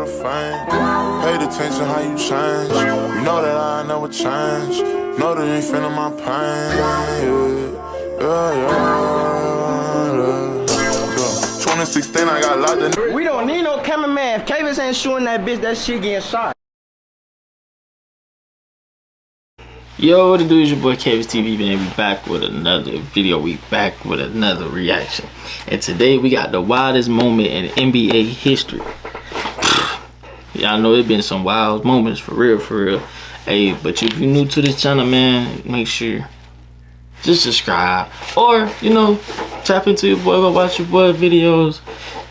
the fame. Paid attention how you change. You know that I never change. Know that you ain't feeling my pain. Yeah. 2016, I got locked in. We don't need no cameraman. If Kavis ain't shooting that bitch, that shit getting shot. Yo, what it do is your boy Kavis TV, man. We back with another video. We back with another reaction. And today we got the wildest moment in NBA history. Y'all know it's been some wild moments for real, for real. Hey, but if you're new to this channel, man, make sure just subscribe. Or, you know, tap into your boy, go watch your boy videos.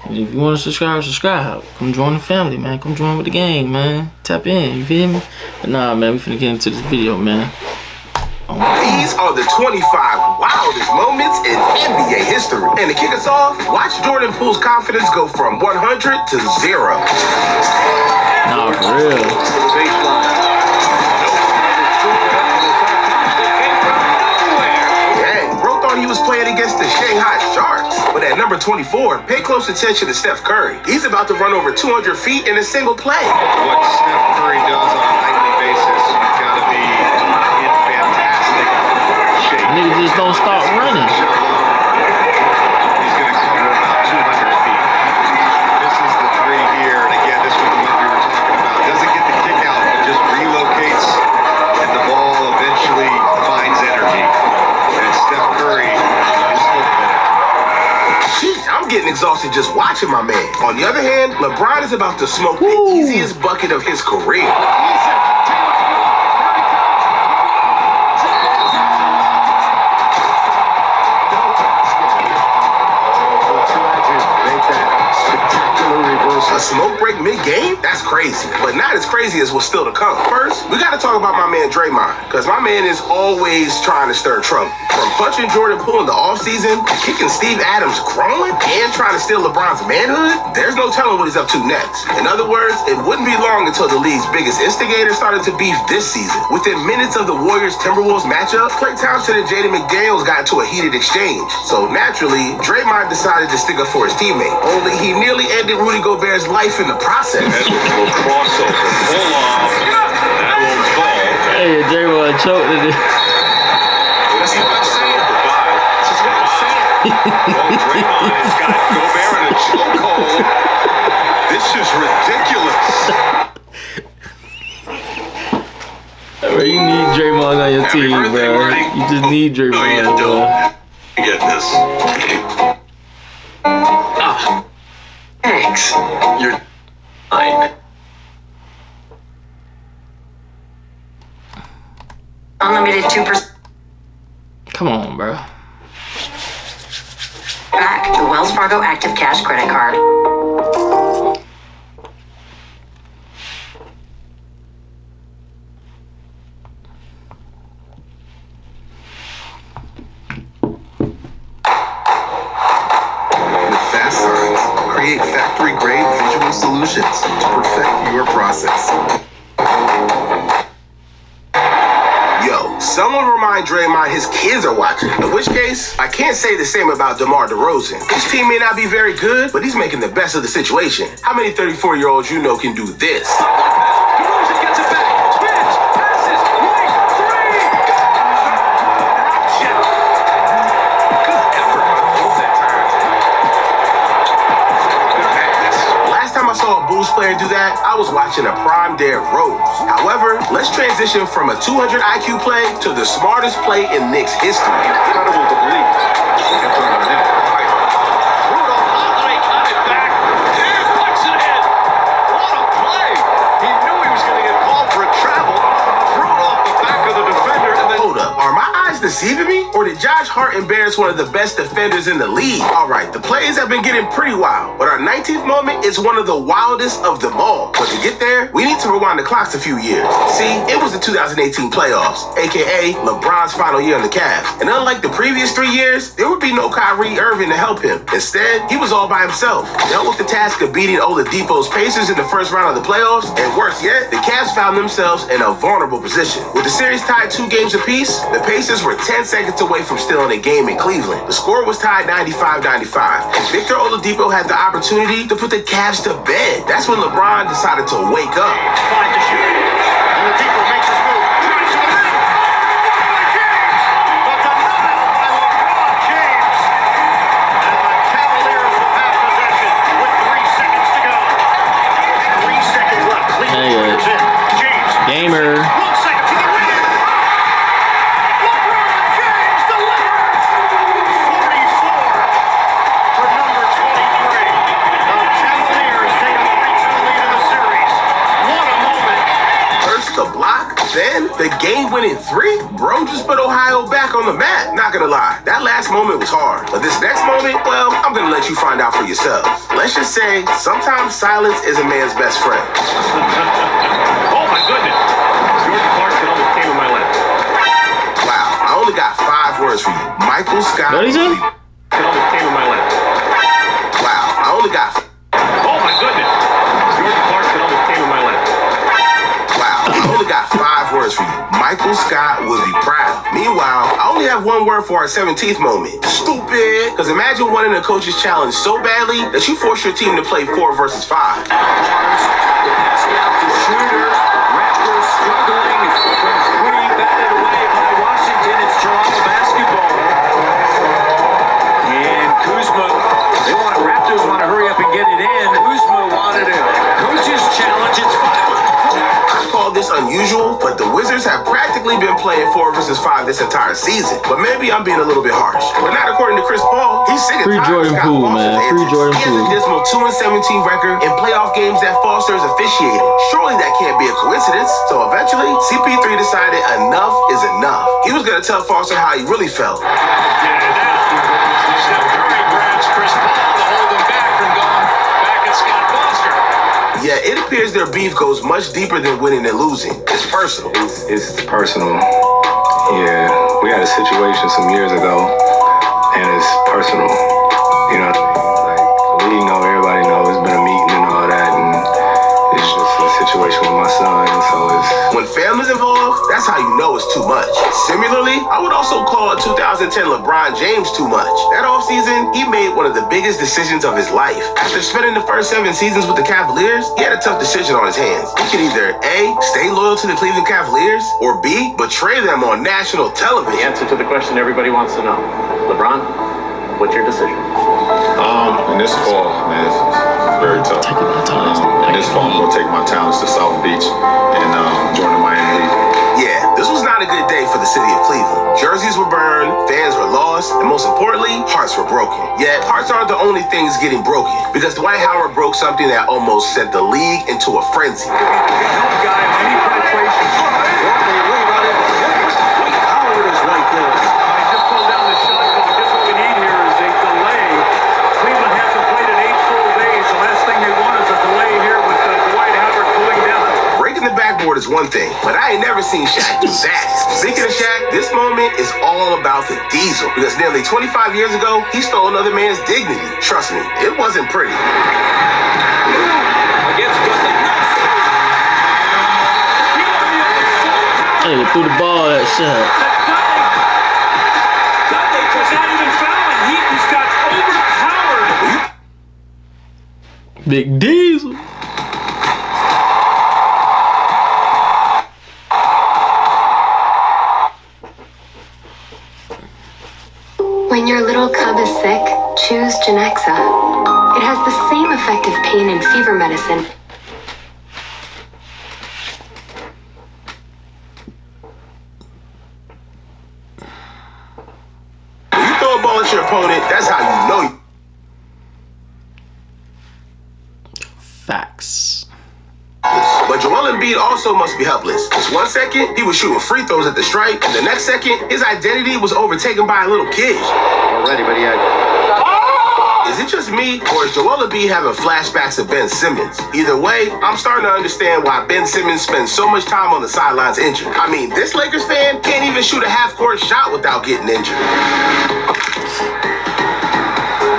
And if you want to subscribe. Come join the family, man. Come join with the gang, man. Tap in, you feel me? But nah, man, we finna get into this video, man. These are the 25 wildest moments in NBA history. And to kick us off, watch Jordan Poole's confidence go from 100 to 0. Nah, for real. He was playing against the Shanghai Sharks. But at number 24, pay close attention to Steph Curry. He's about to run over 200 feet in a single play. What Steph Curry does on a nightly basis, you've got to be in fantastic shape. Nigga just don't start running. He's going to cover about 200 feet. This is the three here. And again, this was the one we were talking about. Doesn't get the kick out, but just relocates. And the ball eventually finds energy. And Steph Curry is I'm getting exhausted just watching my man. On the other hand, LeBron is about to smoke the easiest bucket of his career. A smoke break mid-game? That's crazy. But not as crazy as what's still to come. First, we gotta talk about my man Draymond, because my man is always trying to stir trouble. From punching Jordan Poole in the offseason, kicking Steve Adams growing, and trying to steal LeBron's manhood, there's no telling what he's up to next. In other words, it wouldn't be long until the league's biggest instigator started to beef this season. Within minutes of the Warriors-Timberwolves matchup, Klay Thompson and Jaden McDaniels got into a heated exchange. So naturally, Draymond decided to stick up for his teammate. Only he nearly ended Rudy Gobert's life in the process. will crossover, pull off, that will fall. Hey, Draymond choked in it. This is what I'm saying. This is what I'm saying. Well, Draymond has got Gobert in a chokehold. This is ridiculous. Bro, you need Draymond on your team, bro. You just need Draymond, bro. You get this. Thanks. You're fine. Unlimited 2% Come on, bro. back. The Wells Fargo Active Cash credit card. Create factory-grade visual solutions to perfect your process. Yo, someone remind Draymond his kids are watching. In which case, I can't say the same about DeMar DeRozan. His team may not be very good, but he's making the best of the situation. How many 34-year-olds you know can do this? DeRozan gets it back. Spins, passes, point, three. Good effort by both that time. Last time I saw a Bulls player do that, I was watching a prime Derrick Rose. However, let's transition from a 200 IQ play to the smartest play in Knicks history. Incredible to believe. Rudolph Holiday got it back. And puts it in. What a play. He knew he was going to get called for a travel. Threw it off the back of the defender and then... Hold up, are my eyes deceiving me? Or did Josh Hart embarrass one of the best defenders in the league? Alright, the plays have been getting pretty wild, but our 19th moment is one of the wildest of them all. But to get there, we need to rewind the clocks a few years. See, it was the 2018 playoffs, aka LeBron's final year on the Cavs. And unlike the previous 3 years, there would be no Kyrie Irving to help him. Instead, he was all by himself. Dealt with the task of beating Oladipo's Pacers in the first round of the playoffs, and worse yet, the Cavs found themselves in a vulnerable position. With the series tied 2 games apiece, the Pacers were 10 seconds away from from stealing a game in Cleveland. The score was tied 95-95, and Victor Oladipo had the opportunity to put the Cavs to bed. That's when LeBron decided to wake up. Find the shooter. Oladipo makes his move. Drives to the rim. But denied by LeBron James. And the Cavaliers will have possession with 3 seconds to go. 3 seconds left. Cleveland is in. James. Gamer. 1 second to the rim. LeBron James delivers. 44 for number 23. The Cavaliers take a 3-2 lead in the series. What a moment. First the block, then the game-winning three. Bro just put Ohio back on the map. Not gonna lie, that last moment was hard. But this next moment, well, I'm gonna let you find out for yourselves. Let's just say, sometimes silence is a man's best friend. Oh my goodness. Jordan Clarkson almost came in my lap. Wow, I only got 5 words for you. Michael Scott. What is it? It almost came in my lap. Wow, I only got. Oh my goodness. Jordan Clarkson almost came in my lap. Wow, I only got 5 words for you. Michael Scott would be proud. Meanwhile, I only have 1 word for our 17th moment. Stupid. Because imagine winning a coach's challenge so badly that you force your team to play 4 versus 5. Pass out to Shooter. Raptors struggling from 3, batted away by Washington. It's Toronto basketball. And Kuzma, Raptors want to hurry up and get it in. Kuzma wanted a coach's challenge. It's 5-on-4. I call this unusual, but the Wizards have practically been playing 4 versus 5 this entire season. But maybe I'm being a little bit harsh. But not according to Chris Paul. He's sick and Free tired of Jordan Scott Poole, Foster's man. Free antics. Jordan He has Poole. a dismal 2-17 record in playoff games that Foster is officiating. Surely that can't be a coincidence. So eventually, CP3 decided enough is enough. He was gonna tell Foster how he really felt. Steph Curry grabs Chris Paul to hold him back from going back at Scott Foster. Yeah, it appears their beef goes much deeper than winning and losing. It's personal. It's personal. Yeah, we had a situation some years ago, and it's personal. You know what I mean? Like, the league know, everybody know, it's been a meeting and all that, and it's just a situation with my son, so it's... When family's involved, that's how you know it's too much. Similarly, I would also call 2010 LeBron James too much. That offseason, he made one of the biggest decisions of his life. After spending the first 7 seasons with the Cavaliers, he had a tough decision on his hands. He could either A, stay loyal to the Cleveland Cavaliers, or B, betray them on national The television. answer to the question everybody wants to know. LeBron, what's your decision? In this fall, man, it's very tough. Taking my talents. This fall, I'm gonna take my talents to South Beach and join the Miami Heat. Yeah, this was not a good day for the city of Cleveland. Jerseys were burned, fans were lost, and most importantly, hearts were broken. Yet, hearts aren't the only things getting broken, because Dwight Howard broke something that almost sent the league into a frenzy. Help guy on any penetration. Howard is right there. I just pulled down the shot clock. That's what we need here is a delay. Cleveland hasn't played in 8 full days. The last thing they want is a delay here with Dwight Howard pulling down. Breaking the backboard is one thing, but I ain't never seen Shaq do that. Speaking of Shaq, this moment is all about the diesel, because nearly 25 years ago, he stole another man's dignity. Trust me, it wasn't pretty. Against Dudley. Hey, threw the ball that shot. Dudley was not even fouling. He's got overpowered. Big Diesel. When your little cub is sick, choose Genexa. It has the same effective pain and fever medicine. When you throw a ball at your opponent, that's how you know you. Facts. But Joel Embiid also must be helpless. Just 1 second, he was shooting free throws at the stripe, and the next second, his identity was overtaken by a little kid. Already, but he had... Is it just me, or is Joel Embiid having flashbacks of Ben Simmons? Either way, I'm starting to understand why Ben Simmons spends so much time on the sidelines injured. I mean, this Lakers fan can't even shoot a half-court shot without getting injured.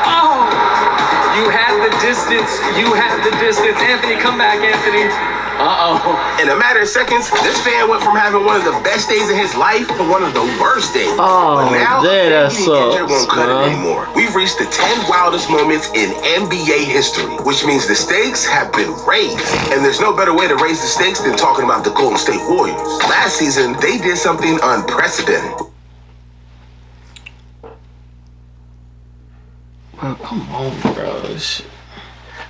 Oh! You had the distance. You have the distance. Anthony, come back, Anthony. Uh-oh. In a matter of seconds, this fan went from having one of the best days of his life to one of the worst days. Oh, but now, that injury won't cut bro. it anymore. We've reached the 10 wildest moments in NBA history, which means the stakes have been raised. And there's no better way to raise the stakes than talking about the Golden State Warriors. Last season, they did something unprecedented. Bro, come on, bro. Shit.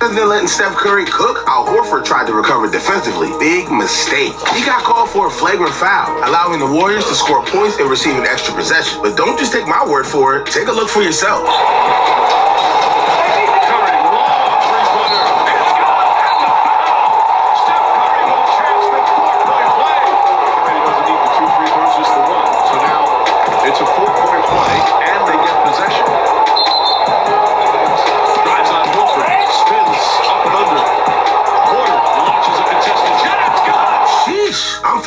Rather than letting Steph Curry cook, Al Horford tried to recover defensively. Big mistake. He got called for a flagrant foul, allowing the Warriors to score points and receive an extra possession. But don't just take my word for it. Take a look for yourself.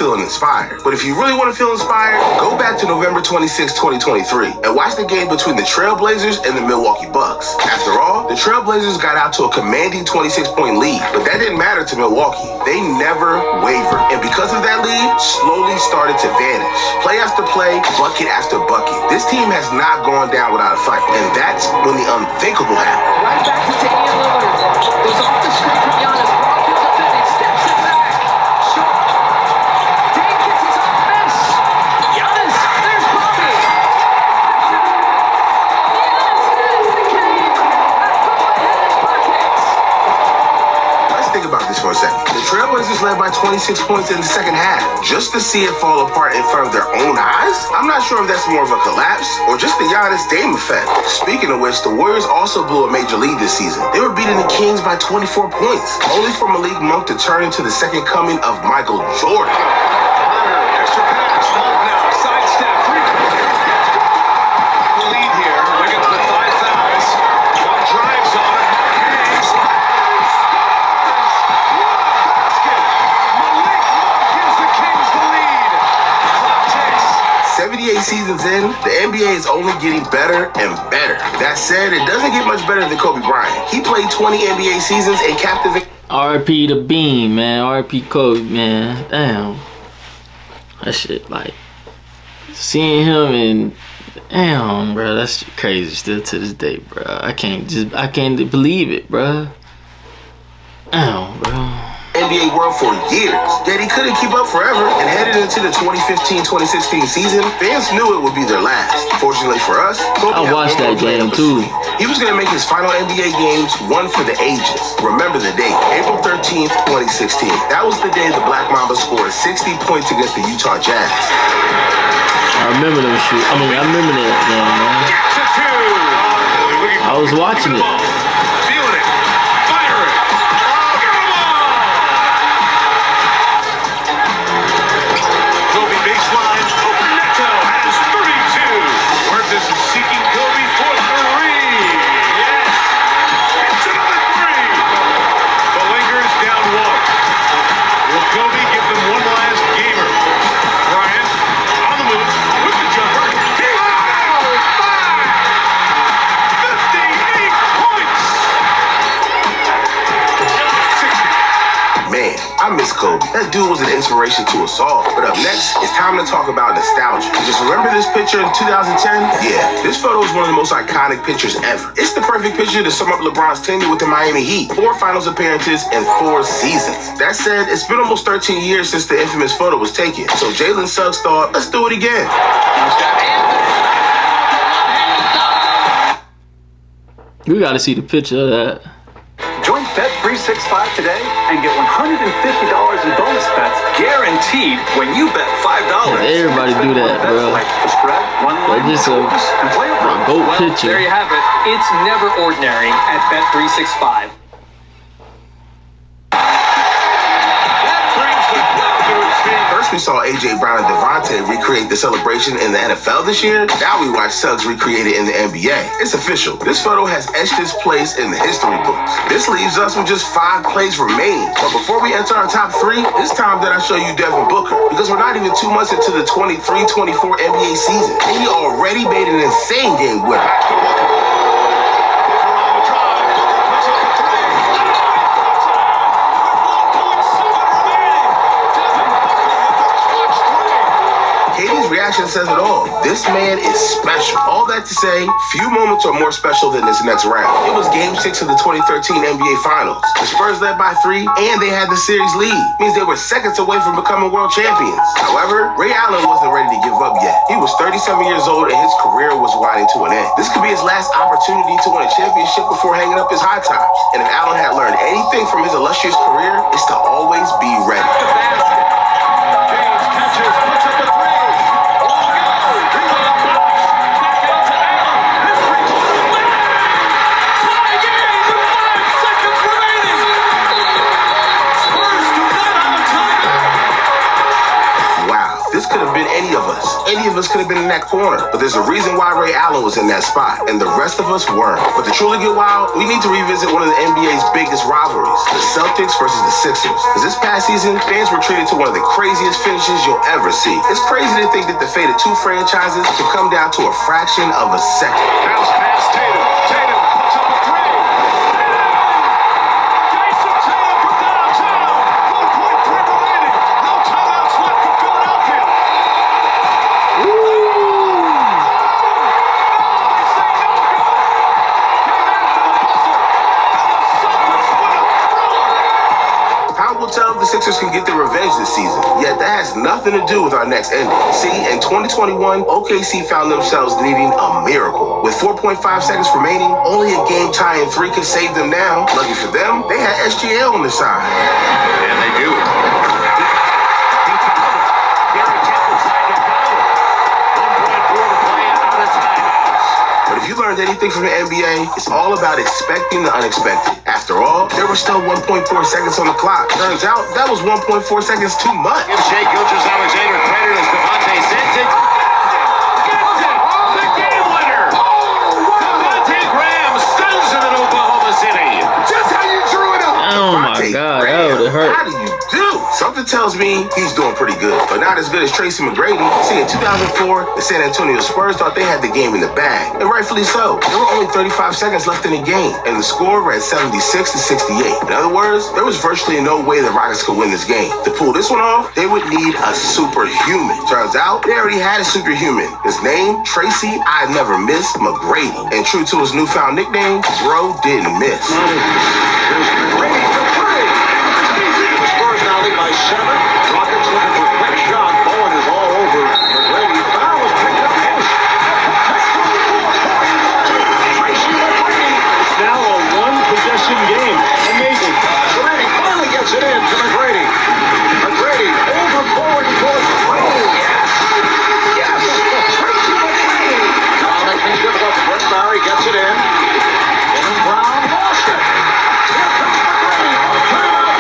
Inspired. But if you really want to feel inspired, go back to November 26, 2023 and watch the game between the Trailblazers and the Milwaukee Bucks. After all, the Trailblazers got out to a commanding 26-point lead, but that didn't matter to Milwaukee. They never wavered, and because of that lead, slowly started to vanish. Play after play, bucket after bucket. This team has not gone down without a fight, and that's when the unthinkable happened. Right back to Damian Lillard. Goes off the screen from Giannis. Brock gets defended, steps it back. Shot. Dame gets his own miss. Giannis, there's Bobby. Giannis has the game. Go-ahead buckets. Let's think about this for a second. The Trailblazers led by 26 points in the second half, just to see it fall apart in front of their own eyes? I'm not sure if that's more of a collapse or just the Giannis Dame effect. Speaking of which, the Warriors also blew a major lead this season. They were beating the Kings by 24 points, only for Malik Monk to turn into the second coming of Michael Jordan. Extra pass. Monk now. Sidestep. The lead here. Wiggins with 5 fouls. One drives on it. Hangs. Basket. Malik Monk gives the Kings the lead. Clock ticks. 78 seasons in, the NBA is only getting better and better. That said, it doesn't get much better than Kobe Bryant. He played 20 NBA seasons and captivated. RP the Beam, man. RP Kobe, man. Damn. That shit, like, seeing him and damn, bro, that's crazy still to this day, bro. I can't believe it, bro. Damn, bro. NBA world for years, yet he couldn't keep up forever, and headed into the 2015-2016 season, fans knew it would be their last. Fortunately for us, Kobe I watched that game too. He was going to make his final NBA games one for the ages. Remember the date, April 13th, 2016. That was the day the Black Mamba scored 60 points against the Utah Jazz. I remember that shit. I remember that game, man. I was watching it. Feeling it. Firing. Kobe baseline. Over Neto has 32. Marcus is seeking Kobe for 3. Yes. It's another 3. The Lakers down 1. Will Kobe give them one last gamer? Bryant on the move with the jumper. He five. 58 points. 60. Man, I miss Kobe. That dude was an inspiration to us all. But up next, it's time to talk about nostalgia. Just remember this picture in 2010? Yeah, this photo is one of the most iconic pictures ever. It's the perfect picture to sum up LeBron's tenure with the Miami Heat. 4 finals appearances in 4 seasons. That said, it's been almost 13 years since the infamous photo was taken. So Jalen Suggs thought, let's do it again. We gotta see the picture of that. Join Bet365 today and get $150 in bonus bets guaranteed when you bet $5. Everybody do that, bro. The spread, one line, That's just and play a over. GOAT Well, picture. there you have it. It's never ordinary at Bet365. First, we saw A.J. Brown and Devontae recreate the celebration in the NFL this year. Now we watch Suggs recreate it in the NBA. It's official. This photo has etched its place in the history books. This leaves us with just 5 plays remaining. But before we enter our top 3, it's time that I show you Devin Booker. Because we're not even 2 months into the 23-24 NBA season. And he already made an insane game winner. reaction says it all. This man is special. All that to say, few moments are more special than this next round. It was Game 6 of the 2013 NBA Finals. The Spurs led by 3, and they had the series lead. Means they were seconds away from becoming world champions. However, Ray Allen wasn't ready to give up yet. He was 37 years old, and his career was winding to an end. This could be his last opportunity to win a championship before hanging up his high tops. And if Allen had learned anything from his illustrious career, it's to always be ready. This could have been any of us. Any of us could have been in that corner. But there's a reason why Ray Allen was in that spot, and the rest of us weren't. But to truly get wild, we need to revisit one of the NBA's biggest rivalries, the Celtics versus the Sixers. Because this past season, fans were treated to one of the craziest finishes you'll ever see. It's crazy to think that the fate of two franchises could come down to a fraction of a second. Bounce pass Tatum. Tatum puts up a three. Jason Tatum from downtown. 1.3 remaining. No timeouts left for Philadelphia. Time will tell if the Sixers can get their revenge this season. Yet that has nothing to do with our next ending. See, in 2021, OKC found themselves needing a miracle. With 4.5 seconds remaining, only a game tying 3 could save them now. Lucky for them, they had SGL on their side. And they do. But if you learned anything from the NBA, it's all about expecting the unexpected. After all, there were still 1.4 seconds on the clock. Turns out, that was 1.4 seconds too much. Give Shea Gilgeous-Alexander credit as Devontae sends it. Gets it! The game winner! Devontae Graham stuns it in Oklahoma City. Just how you drew it up. Oh my God, that would have hurt. How do you do? Something tells me he's doing pretty good, but not as good as Tracy McGrady. See, in 2004, the San Antonio Spurs thought they had the game in the bag, and rightfully so. There were only 35 seconds left in the game, and the score read 76-68. In other words, there was virtually no way the Rockets could win this game. To pull this one off, they would need a superhuman. Turns out, they already had a superhuman. His name, Tracy I Never Miss McGrady. And true to his newfound nickname, bro didn't miss. By 7. Rockets looking for a quick shot. Bowen is all over McGrady. Foul was picked up. It's now a one-possession game. Amazing. McGrady finally gets it in to McGrady. McGrady over Bowen towards Bowen. Yes. Yes. Tracy McGrady. Now makes things difficult. Brett Barry gets it in. Jalen Brown lost it. Here comes McGrady. Turnout.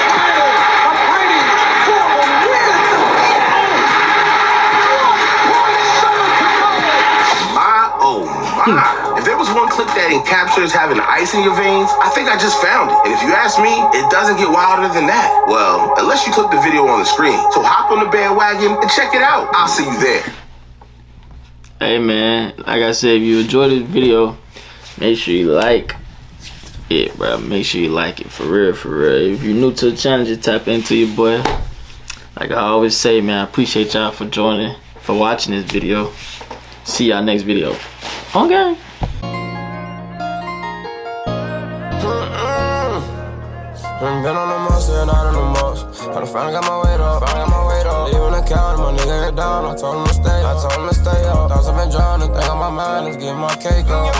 If there was one clip that encaptures having ice in your veins, I think I just found it. And if you ask me, it doesn't get wilder than that. Well, unless you click the video on the screen. So hop on the bandwagon and check it out. I'll see you there. Hey man, like I said, if you enjoyed this video, make sure you like it, bro. Make sure you like it, for real, for real. If you're new to the channel, just tap into your boy. Like I always say, man, I appreciate y'all for joining, for watching this video. See y'all next video. Okay. Been on the most, and not on the most. I finally got my weight up, Even the count, my nigga head down. I told him to stay up. Thoughts have been drowning, think on my mind, let's get my cake up.